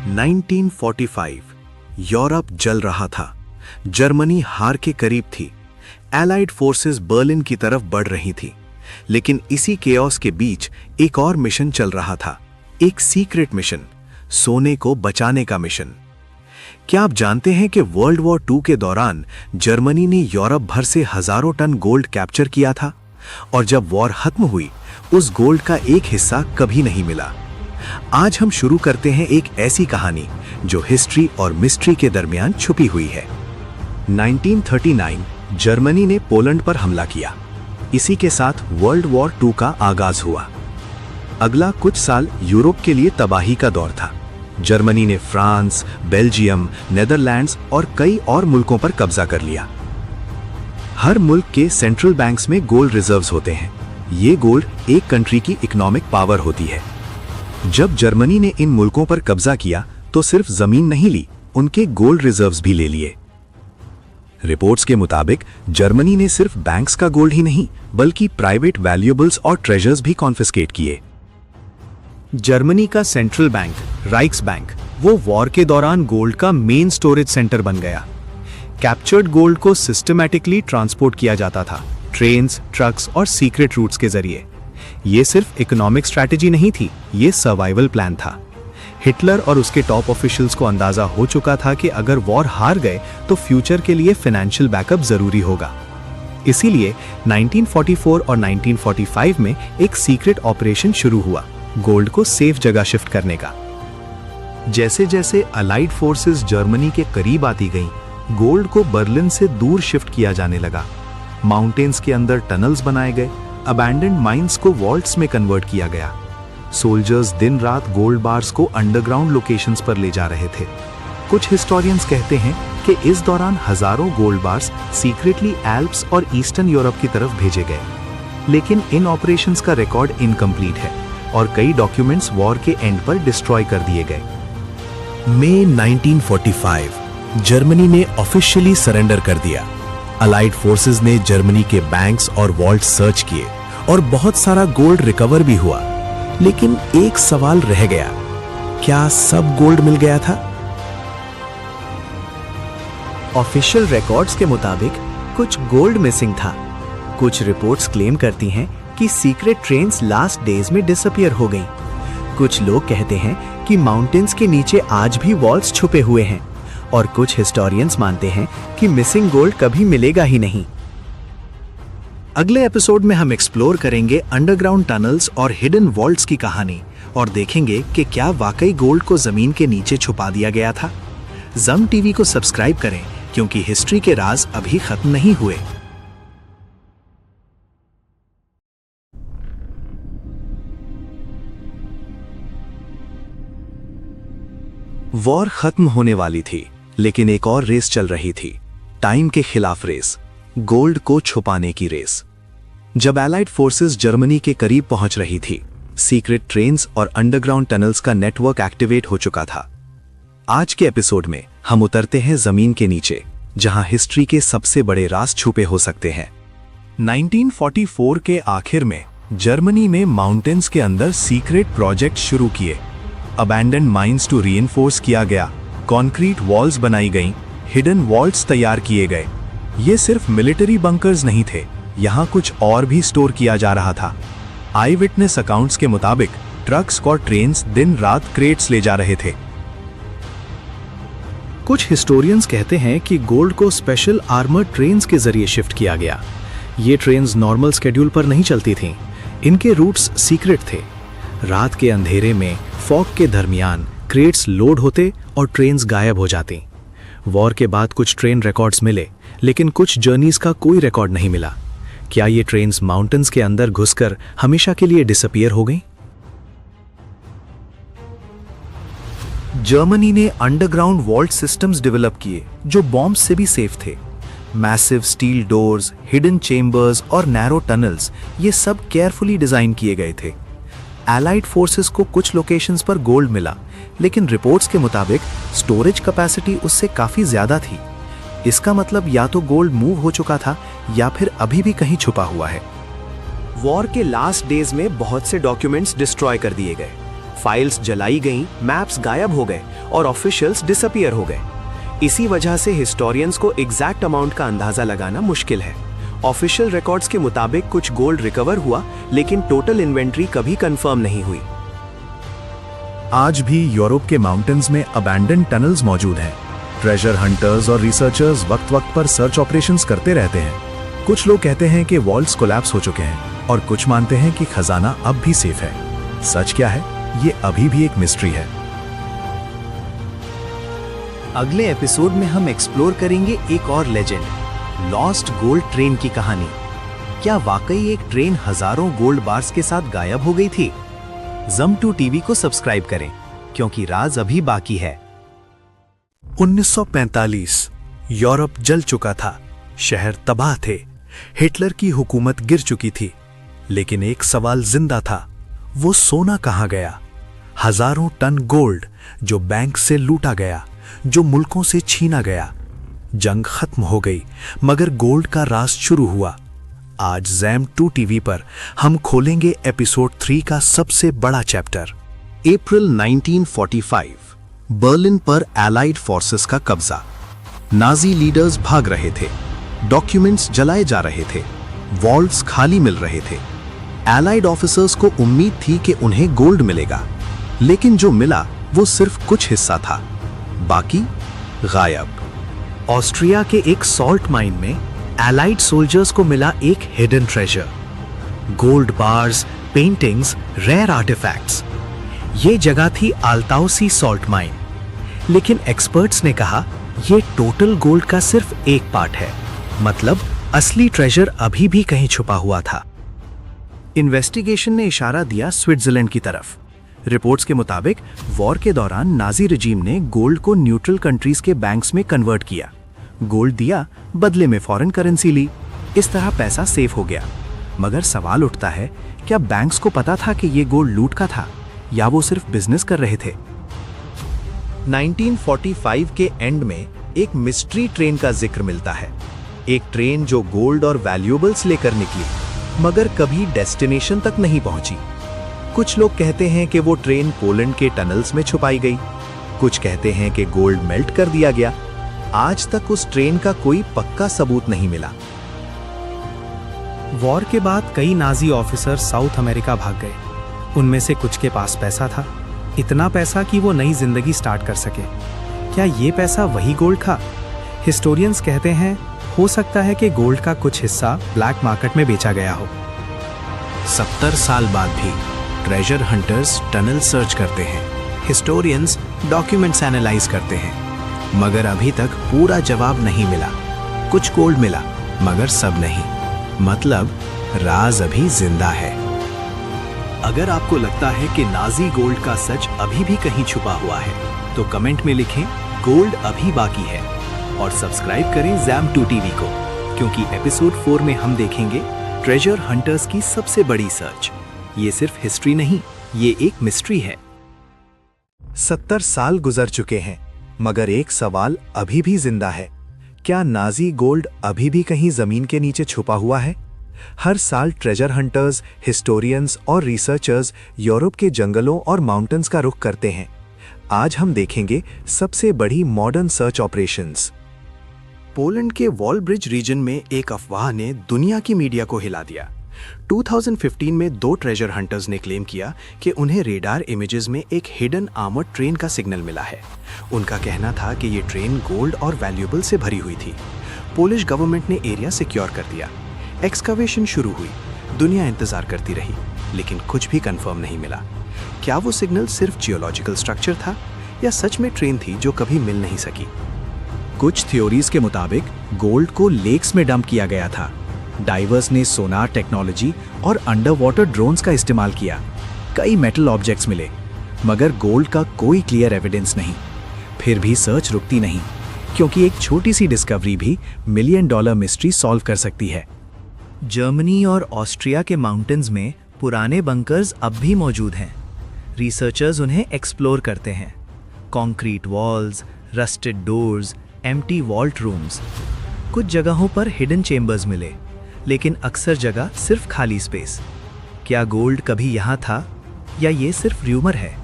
1945 Europe जल रहा था। जर्मनी हार के करीब थी। एलाइड फोर्सेस बर्लिन की तरफ बढ़ रही थी। लेकिन इसी केओस के बीच एक और मिशन चल रहा था, एक सीक्रेट मिशन, सोने को बचाने का मिशन। क्या आप जानते हैं कि वर्ल्ड वॉर 2 के दौरान जर्मनी ने यूरोप भर से हजारों टन गोल्ड कैप्चर किया था और जब वॉर खत्म हुई उस गोल्ड का एक हिस्सा कभी नहीं मिला। आज हम शुरू करते हैं एक ऐसी कहानी जो हिस्ट्री और मिस्ट्री के दरमियान छुपी हुई है। 1939 जर्मनी ने पोलैंड पर हमला किया। इसी के साथ वर्ल्ड वॉर 2 का आगाज हुआ। अगला कुछ साल यूरोप के लिए तबाही का दौर था। जर्मनी ने फ्रांस, बेल्जियम, नेदरलैंड्स और कई और मुल्कों पर कब्जा कर लिया। हर मुल्क के सेंट्रल बैंक्स में गोल्ड रिजर्व्स होते हैं। ये गोल्ड एक कंट्री की इकोनॉमिक पावर होती है। जब जर्मनी ने इन मुल्कों पर कब्जा किया तो सिर्फ जमीन नहीं ली, उनके गोल्ड रिजर्व्स भी ले लिए। रिपोर्ट्स के मुताबिक जर्मनी ने सिर्फ बैंक्स का गोल्ड ही नहीं बल्कि प्राइवेट वैल्यूएबल्स और ट्रेजर्स भी कॉन्फिस्केट किए। जर्मनी का सेंट्रल बैंक राइक्स बैंक वो वॉर के दौरान गोल्ड का मेन स्टोरेज सेंटर बन गया। कैप्चर्ड गोल्ड को सिस्टमैटिकली ट्रांसपोर्ट किया जाता था, ट्रेन्स, ट्रक्स और सीक्रेट रूट्स के जरिए। ये सिर्फ इकोनॉमिक स्ट्रैटेजी नहीं थी, ये सर्वाइवल प्लान था। हिटलर और उसके टॉप ऑफिशियल्स को अंदाजा हो चुका था कि अगर वॉर हार गए तो फ्यूचर के लिए फाइनेंशियल बैकअप जरूरी होगा। इसीलिए 1944 और 1945 में एक सीक्रेट ऑपरेशन शुरू हुआ, गोल्ड को सेफ जगह शिफ्ट करने का। जैसे जैसे अलाइड फोर्सेस जर्मनी के करीब आती गईं, गोल्ड को बर्लिन से दूर शिफ्ट किया जाने लगा। माउंटेन्स के अंदर टनल्स बनाए गए, अबैंडन्ड माइंस को वॉल्ट्स में कन्वर्ट किया गया। सोल्जर्स दिन रात गोल्ड बार्स को अंडरग्राउंड लोकेशंस पर ले जा रहे थे। कुछ हिस्टोरियंस कहते हैं कि इस दौरान हजारों गोल्ड बार्स सीक्रेटली एल्प्स और ईस्टर्न यूरोप की तरफ भेजे गए। लेकिन इन ऑपरेशंस का रिकॉर्ड इनकम्प्लीट है और कई डॉक्यूमेंट्स वॉर के एंड पर डिस्ट्रॉय कर दिए गए। मई 1945 जर्मनी ने ऑफिशियली सरेंडर कर दिया। अलाइड फोर्सेस ने जर्मनी के बैंक्स और वॉल्ट सर्च किए और बहुत सारा गोल्ड रिकवर भी हुआ। लेकिन एक सवाल रह गया, क्या सब गोल्ड मिल गया था? ऑफिशियल रिकॉर्ड्स के मुताबिक कुछ गोल्ड मिसिंग था। कुछ रिपोर्ट्स क्लेम करती हैं कि सीक्रेट ट्रेन्स लास्ट डेज में डिसअपीयर हो गईं। कुछ लोग कहते हैं कि माउंटेन्स के नीचे आज भी वॉल्स छुपे हुए हैं और कुछ हिस्टोरियंस मानते हैं कि मिसिंग गोल्ड कभी मिलेगा ही नहीं। अगले एपिसोड में हम एक्सप्लोर करेंगे अंडरग्राउंड टनल्स और हिडन वॉल्ट्स की कहानी और देखेंगे कि क्या वाकई गोल्ड को जमीन के नीचे छुपा दिया गया था। जम टीवी को सब्सक्राइब करें क्योंकि हिस्ट्री के राज अभी खत्म नहीं हुए। वॉर खत्म होने वाली थी, लेकिन एक और रेस चल रही थी, टाइम के खिलाफ रेस, गोल्ड को छुपाने की रेस। जब एलाइड फोर्सेस जर्मनी के करीब पहुंच रही थी, सीक्रेट ट्रेन्स और अंडरग्राउंड टनल्स का नेटवर्क एक्टिवेट हो चुका था। आज के एपिसोड में हम उतरते हैं जमीन के नीचे, जहां हिस्ट्री के सबसे बड़े राज छुपे हो सकते हैं। 1944 के आखिर में जर्मनी में माउंटेन्स के अंदर सीक्रेट प्रोजेक्ट शुरू किए। अबैंडन्ड माइंस टू रीइंफोर्स किया गया, कंक्रीट वॉल्स बनाई गईं, हिडन वॉल्ट्स तैयार किए गए। ये सिर्फ मिलिट्री बंकर्स नहीं थे, यहाँ कुछ और भी स्टोर किया जा रहा था। आई विटनेस अकाउंट्स के मुताबिक ट्रक्स और ट्रेन्स दिन रात क्रेट्स ले जा रहे थे। कुछ हिस्टोरियंस कहते हैं कि गोल्ड को स्पेशल आर्मर्ड ट्रेन्स के जरिए शिफ्ट किया गया। ये ट्रेन्स नॉर्मल स्केड्यूल पर नहीं चलती थीं, इनके रूट्स सीक्रेट थे। रात के अंधेरे में फॉग के दरमियान क्रेट्स लोड होते और ट्रेन्स गायब हो जाती। वॉर के बाद कुछ ट्रेन रिकॉर्ड्स मिले, लेकिन कुछ जर्नीज का कोई रिकॉर्ड नहीं मिला। क्या ये ट्रेन्स माउंटेन्स के अंदर घुसकर हमेशा के लिए डिसअपीयर हो गईं? जर्मनी ने अंडरग्राउंड वॉल्ट सिस्टम्स डेवलप किए जो बॉम्ब्स से भी सेफ थे। Massive steel doors, hidden chambers और नैरो टनल्स, ये सब केयरफुली डिजाइन किए गए थे। एलाइड फोर्सेस को कुछ लोकेशंस पर गोल्ड मिला, लेकिन रिपोर्ट्स के मुताबिक स्टोरेज कैपेसिटी उससे काफी ज्यादा थी। इसका मतलब या तो गोल्ड मूव हो चुका था या फिर अभी भी कहीं छुपा हुआ है। वॉर के लास्ट डेज में बहुत से डॉक्यूमेंट्स डिस्ट्रॉय कर दिए गए, फाइल्स जलाई गईं, मैप्स गायब हो गए और ऑफिशियल्स डिसअपीयर हो गए। इसी वजह से हिस्टोरियंस को एग्जैक्ट अमाउंट का अंदाजा लगाना मुश्किल है। ऑफिशियल रिकॉर्ड्स के मुताबिक कुछ गोल्ड रिकवर हुआ, लेकिन टोटल इन्वेंट्री कभी कंफर्म नहीं हुई। आज भी यूरोप के माउंटेन्स में अबैंडन टनल्स मौजूद हैं। ट्रेजर हंटर्स और रिसर्चर्स वक्त वक्त पर सर्च ऑपरेशंस करते रहते हैं। कुछ लोग कहते हैं कि वॉल्ट्स कोलैप्स हो चुके हैं और कुछ मानते हैं कि खजाना अब भी सेफ है। सच क्या है, ये अभी भी एक मिस्ट्री है। अगले एपिसोड में हम एक्सप्लोर करेंगे एक और लेजेंड, लॉस्ट गोल्ड ट्रेन की कहानी। क्या वाकई एक ट्रेन हजारों गोल्ड बार्स के साथ गायब हो गई थी? Zum2 टीवी को सब्सक्राइब करें, क्योंकि राज अभी बाकी है। 1945 यूरोप जल चुका था, शहर तबाह थे, हिटलर की हुकूमत गिर चुकी थी। लेकिन एक सवाल जिंदा था, वो सोना कहां गया? हजारों टन गोल्ड जो बैंक से लूटा गया, जो मुल्कों से छीना गया। जंग खत्म हो गई, मगर गोल्ड का राज शुरू हुआ। आज Zum2 टीवी पर हम खोलेंगे एपिसोड 3 का सबसे बड़ा चैप्टर। अप्रैल 1945 बर्लिन पर एलाइड फोर्सेस का कब्जा। नाजी लीडर्स भाग रहे थे, डॉक्यूमेंट्स जलाए जा रहे थे, वॉल्ट्स खाली मिल रहे थे। एलाइड ऑफिसर्स को उम्मीद थी कि उन्हें गोल्ड मिलेगा, लेकिन जो मिला वो सिर्फ कुछ हिस्सा था, बाकी गायब। ऑस्ट्रिया के एक सॉल्ट माइन में एलाइड सोल्जर्स को मिला एक hidden treasure, gold bars, paintings, rare artifacts. ये जगह थी आल्ताउसी सॉल्ट माइन। लेकिन एक्सपर्ट्स ने कहा यह टोटल गोल्ड का सिर्फ एक पार्ट है, मतलब असली ट्रेजर अभी भी कहीं छुपा हुआ था। इन्वेस्टिगेशन ने इशारा दिया स्विट्जरलैंड की तरफ। रिपोर्ट्स के मुताबिक वॉर के दौरान नाजी रजीम ने गोल्ड को न्यूट्रल कंट्रीज के बैंक्स में कन्वर्ट किया। गोल्ड दिया, बदले में फॉरेन करेंसी ली। इस तरह पैसा सेफ हो गया। मगर सवाल उठता है, क्या बैंक्स को पता था कि ये गोल्ड लूट का था, या वो सिर्फ बिजनेस कर रहे थे? 1945 के एंड में एक मिस्ट्री ट्रेन का जिक्र मिलता है। एक ट्रेन जो गोल्ड और वैल्यूएबल्स लेकर निकली, मगर कभी डेस्टिनेशन तक नहीं पहुंची। कुछ लोग कहते हैं कि वो ट्रेन पोलैंड के टनल्स में छुपाई गई, कुछ कहते हैं कि गोल्ड मेल्ट कर दिया गया। आज तक उस ट्रेन का कोई पक्का सबूत नहीं मिला। वॉर के बाद कई नाजी ऑफिसर साउथ अमेरिका भाग गए। उनमें से कुछ के पास पैसा था, इतना पैसा कि वो नई जिंदगी स्टार्ट कर सके। क्या ये पैसा वही गोल्ड था? हिस्टोरियंस कहते हैं हो सकता है कि गोल्ड का कुछ हिस्सा ब्लैक मार्केट में बेचा गया हो। 70 साल बाद भी ट्रेजर हंटर्स टनल सर्च करते हैं, हिस्टोरियंस डॉक्यूमेंट्स एनालाइज करते हैं, मगर अभी तक पूरा जवाब नहीं मिला। कुछ गोल्ड मिला, मगर सब नहीं। मतलब राज अभी जिंदा है। अगर आपको लगता है कि नाजी गोल्ड का सच अभी भी कहीं छुपा हुआ है, तो कमेंट में लिखें गोल्ड अभी बाकी है, और सब्सक्राइब करें Zum2 टीवी को, क्योंकि एपिसोड 4 में हम देखेंगे ट्रेजर हंटर्स की सबसे बड़ी सर्च। ये सिर्फ हिस्ट्री नहीं, ये एक मिस्ट्री है। 70 साल गुजर चुके हैं, मगर एक सवाल अभी भी जिंदा है। क्या नाजी गोल्ड अभी भी कहीं जमीन के नीचे छुपा हुआ है? हर साल ट्रेजर हंटर्स, हिस्टोरियंस और रिसर्चर्स यूरोप के जंगलों और माउंटेन्स का रुख करते हैं। आज हम देखेंगे सबसे बड़ी मॉडर्न सर्च ऑपरेशंस। पोलैंड के वॉल ब्रिज रीजन में एक अफवाह ने दुनिया की मीडिया को हिला दिया। 2015 में 2 ट्रेजर हंटर्स ने क्लेम किया कि उन्हें रेडार इमेजेस में एक हिडन आर्मर्ड ट्रेन का सिग्नल मिला है। उनका कहना था कि ये ट्रेन गोल्ड और वैल्यूएबल से भरी हुई थी। पोलिश गवर्नमेंट ने एरिया सिक्योर कर दिया। एक्सकवेशन शुरू हुई। दुनिया इंतजार करती रही, लेकिन कुछ भी कंफर्म नहीं मिला। क्या वो सिग्नल सिर्फ जियोलॉजिकल स्ट्रक्चर था, या सच में ट्रेन थी जो कभी मिल नहीं सकी? कुछ थ्योरीज के मुताबिक गोल्ड को लेक्स में डंप किया गया था। डाइवर्स ने सोनार टेक्नोलॉजी और अंडर वाटर ड्रोन्स का इस्तेमाल किया। कई मेटल ऑब्जेक्ट्स मिले, मगर गोल्ड का कोई क्लियर एविडेंस नहीं। फिर भी सर्च रुकती नहीं, क्योंकि एक छोटी सी डिस्कवरी भी $1 मिलियन मिस्ट्री सॉल्व कर सकती है। जर्मनी और ऑस्ट्रिया के माउंटेन्स में पुराने बंकर्स अब भी मौजूद हैं। रिसर्चर्स उन्हें एक्सप्लोर करते हैं। Concrete walls, rusted doors, empty vault rooms. कुछ जगहों पर हिडन चेम्बर्स मिले, लेकिन अक्सर जगह सिर्फ खाली स्पेस। क्या गोल्ड कभी यहाँ था, या ये सिर्फ र्यूमर है?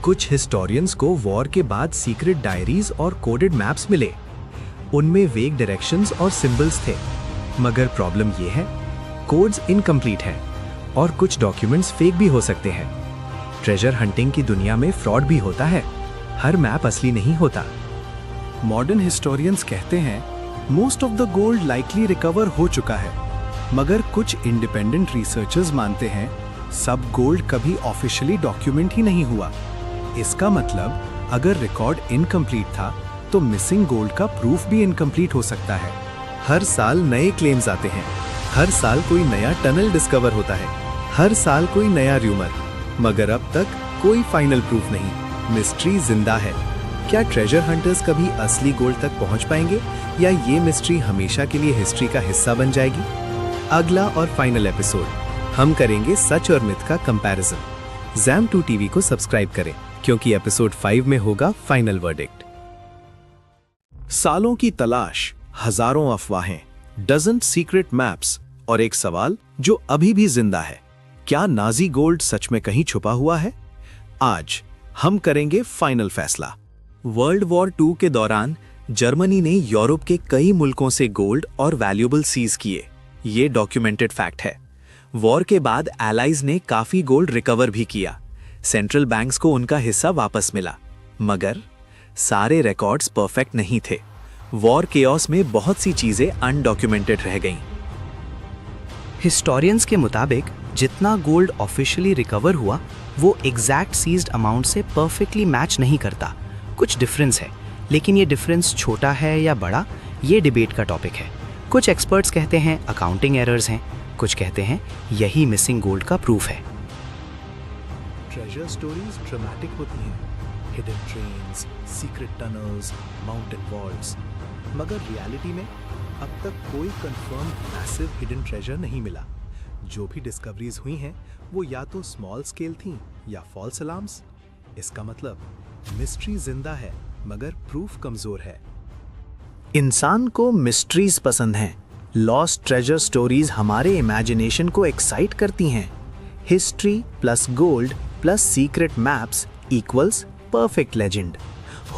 कुछ हिस्टोरियंस को वॉर के बाद सीक्रेट डायरीज और कोडेड मैप्स मिले। उनमें वेग डायरेक्शंस और सिंबल्स थे, मगर प्रॉब्लम ये है कोड्स इनकम्प्लीट हैं और कुछ डॉक्यूमेंट्स फेक भी हो सकते हैं। ट्रेजर हंटिंग की दुनिया में फ्रॉड भी होता है, हर मैप असली नहीं होता। मॉडर्न हिस्टोरियंस कहते हैं most of the gold likely recover हो चुका है, मगर कुछ इंडिपेंडेंट रिसर्चर्स मानते हैं सब गोल्ड कभी ऑफिशियली डॉक्यूमेंट ही नहीं हुआ। इसका मतलब अगर रिकॉर्ड इनकम्प्लीट था तो मिसिंग गोल्ड का प्रूफ भी इनकम्प्लीट हो सकता है। हर साल नए क्लेम्स आते हैं, हर साल कोई नया टनल डिस्कवर होता है, हर साल कोई नया र्यूमर, मगर अब तक कोई फाइनल प्रूफ नहीं। मिस्ट्री जिंदा है। क्या ट्रेजर हंटर्स कभी असली गोल्ड तक पहुंच पाएंगे या ये मिस्ट्री हमेशा के लिए हिस्ट्री का हिस्सा बन जाएगी? अगला और फाइनल एपिसोड हम करेंगे सच और मिथ का कंपैरिजन। जैम 2 टीवी को सब्सक्राइब करें क्योंकि एपिसोड 5 में होगा फाइनल वर्डिक्ट। सालों की तलाश, हजारों अफवाहें, डजन सीक्रेट मैप्स और एक सवाल जो अभी भी जिंदा है, क्या नाजी गोल्ड सच में कहीं छुपा हुआ है? आज हम करेंगे फाइनल फैसला। वर्ल्ड वॉर 2 के दौरान जर्मनी ने यूरोप के कई मुल्कों से गोल्ड और वैल्यूएबल सीज किए। ये डॉक्यूमेंटेड फैक्ट है। वॉर के बाद एलाइज ने काफी गोल्ड रिकवर भी किया। सेंट्रल बैंक्स को उनका हिस्सा वापस मिला, मगर सारे रिकॉर्ड्स परफेक्ट नहीं थे। वॉर केओस में बहुत सी चीजें अनडॉक्यूमेंटेड रह गईं। हिस्टोरियंस के मुताबिक जितना गोल्ड ऑफिशियली रिकवर हुआ वो एग्जैक्ट सीज्ड अमाउंट से परफेक्टली मैच नहीं करता। कुछ डिफरेंस है, लेकिन ये डिफरेंस छोटा है या बड़ा, ये डिबेट का टॉपिक है। कुछ एक्सपर्ट्स कहते हैं अकाउंटिंग एरर्स हैं, कुछ कहते हैं यही मिसिंग गोल्ड का प्रूफ है। ट्रेजर स्टोरीज ड्रामेटिक होती हैं, hidden trains, secret tunnels, mountain walls, मगर रियलिटी में अब तक कोई कंफर्म मैसिव हिडन ट्रेजर नहीं मिला। जो भी डिस्कवरीज हुई हैं वो या तो स्मॉल स्केल थीं या फॉल्स अलार्म्स। इसका मतलब मिस्ट्री जिंदा है मगर प्रूफ कमजोर है। इंसान को मिस्ट्रीज पसंद हैं। लॉस्ट ट्रेजर स्टोरीज हमारे इमेजिनेशन को एक्साइट करती हैं। History plus gold plus secret maps equals perfect legend.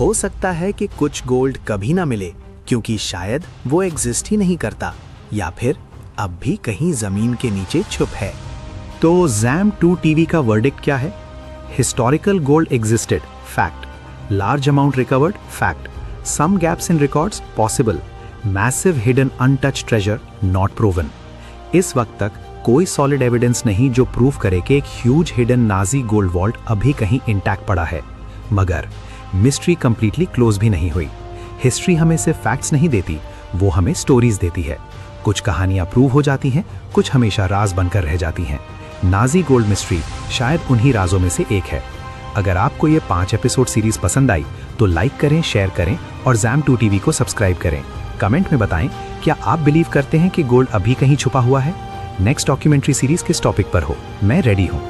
हो सकता है कि कुछ गोल्ड कभी ना मिले क्योंकि शायद वो एग्जिस्ट ही नहीं करता, या फिर अब भी कहीं जमीन के नीचे छुप है। तो जैम 2 टीवी का वर्डिक्ट क्या है? Historical gold existed, fact. Large amount recovered, fact. Some gaps in records, possible. Massive hidden untouched treasure, not proven. इस वक्त तक कोई सॉलिड एविडेंस नहीं जो प्रूव करे कि एक huge hidden Nazi gold vault अभी कहीं इंटैक्ट पड़ा है, मगर मिस्ट्री कंप्लीटली क्लोज भी नहीं हुई। हिस्ट्री हमें सिर्फ फैक्ट्स नहीं देती, वो हमें स्टोरीज देती है। कुछ कहानियां प्रूव हो जाती हैं, कुछ हमेशा राज बनकर रह जाती हैं। नाजी गोल्ड मिस्ट्री शायद उन्हीं राजों में से एक है। अगर आपको ये 5 एपिसोड सीरीज पसंद आई तो लाइक करें, शेयर करें और जैम 2 टीवी को सब्सक्राइब करें। कमेंट में बताएं क्या आप बिलीव करते हैं कि गोल्ड अभी कहीं छुपा हुआ है? नेक्स्ट डॉक्यूमेंट्री सीरीज किस टॉपिक पर हो? मैं रेडी हूं।